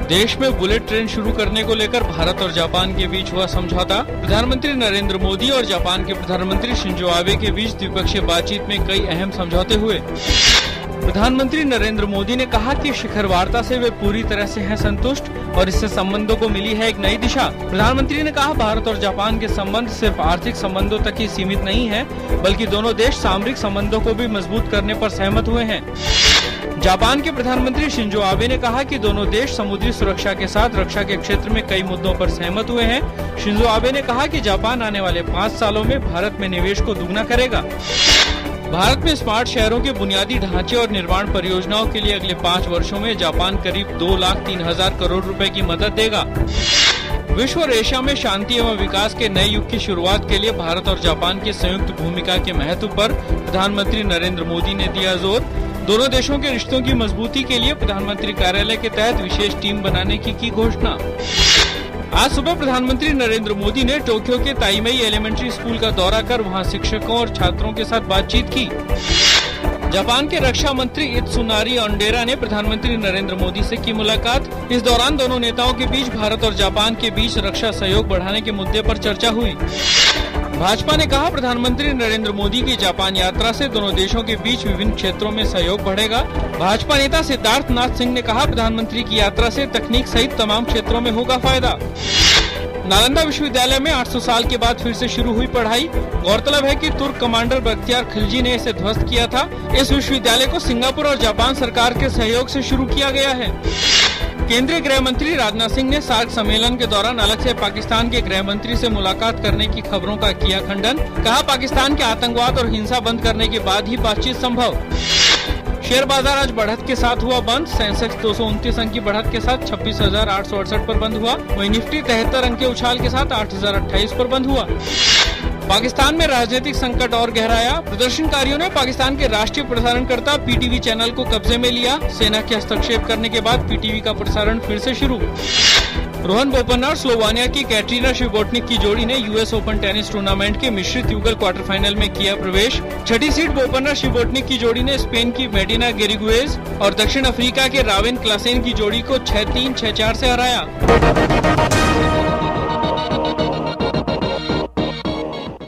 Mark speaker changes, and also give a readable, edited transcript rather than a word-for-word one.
Speaker 1: देश में bullet train शुरू करने को लेकर भारत और जापान के बीच हुआ समझौता। प्रधानमंत्री नरेंद्र मोदी और जापान के प्रधानमंत्री शिंजो आबे के बीच द्विपक्षीय बातचीत में कई अहम समझौते हुए। प्रधानमंत्री नरेंद्र मोदी ने कहा कि शिखर वार्ता से वे पूरी तरह से हैं संतुष्ट और इससे संबंधों को मिली है एक नई दिशा। प्रधानमंत्री ने कहा, भारत और जापान के संबंध सिर्फ आर्थिक संबंधों तक ही सीमित नहीं है, बल्कि दोनों देश सामरिक संबंधों को भी मजबूत करने पर सहमत हुए हैं। जापान के प्रधानमंत्री शिंजो आबे ने कहा कि दोनों देश समुद्री सुरक्षा के साथ रक्षा के क्षेत्र में कई मुद्दों पर सहमत हुए हैं। शिंजो आबे ने कहा कि जापान आने वाले 5 सालों में भारत में निवेश को दुगना करेगा। भारत में स्मार्ट शहरों के बुनियादी ढांचे और निर्माण परियोजनाओं के लिए अगले 5 वर्षों में जापान करीब 2,03,000 करोड़ रुपए की मदद देगा। विश्व और एशिया में शांति एवं विकास के नए युग की शुरुआत के लिए भारत और जापान की संयुक्त भूमिका के महत्व पर प्रधानमंत्री नरेंद्र मोदी ने दिया जोर। दोनों देशों के रिश्तों की मजबूती के लिए प्रधानमंत्री कार्यालय के तहत विशेष टीम बनाने की घोषणा। आज सुबह प्रधानमंत्री नरेंद्र मोदी ने टोक्यो के ताइमेई एलिमेंट्री स्कूल का दौरा कर वहां शिक्षकों और छात्रों के साथ बातचीत की। जापान के रक्षा मंत्री इत्सुनारी ओंडेरा ने प्रधानमंत्री नरेंद्र मोदी से की मुलाकात। इस दौरान दोनों नेताओं के बीच भारत और जापान के बीच रक्षा सहयोग बढ़ाने के मुद्दे पर चर्चा हुई। भाजपा ने कहा, प्रधानमंत्री नरेंद्र मोदी की जापान यात्रा से दोनों देशों के बीच विभिन्न क्षेत्रों में सहयोग बढ़ेगा। भाजपा नेता सिद्धार्थ नाथ सिंह ने कहा, प्रधानमंत्री की यात्रा से तकनीक सहित तमाम क्षेत्रों में होगा फायदा। नालंदा विश्वविद्यालय में 800 साल के बाद फिर से शुरू हुई पढ़ाई। गौरतलब है कि तुर्क कमांडर बख्तियार खिलजी ने इसे ध्वस्त किया था। इस विश्वविद्यालय को सिंगापुर और जापान सरकार के सहयोग से शुरू किया गया है। केंद्रीय गृह मंत्री राजनाथ सिंह ने सार्क सम्मेलन के दौरान अलग से पाकिस्तान के गृह मंत्री से मुलाकात करने की खबरों का किया खंडन। कहा, पाकिस्तान के आतंकवाद और हिंसा बंद करने के बाद ही बातचीत संभव। शेयर बाजार आज बढ़त के साथ हुआ बंद। सेंसेक्स 229 अंक की बढ़त के साथ 26,868 पर बंद हुआ। वहीं निफ्टी 73 अंक के उछाल के साथ 8,028 पर बंद हुआ। पाकिस्तान में राजनीतिक संकट और गहराया। प्रदर्शनकारियों ने पाकिस्तान के राष्ट्रीय प्रसारणकर्ता पीटीवी चैनल को कब्जे में लिया। सेना के हस्तक्षेप करने के बाद पीटीवी का प्रसारण फिर से शुरू। रोहन बोपन्ना और स्लोवानिया की कैटरीना शिवोटनिक की जोड़ी ने यूएस ओपन टेनिस टूर्नामेंट के मिश्रित युगल क्वार्टर फाइनल में किया प्रवेश। छठी सीड बोपन्ना शिवोटनिक की जोड़ी ने स्पेन की मेडिना गेरिगुएज और दक्षिण अफ्रीका के रावेन क्लासेन की जोड़ी को 6-3, 6-4 से हराया।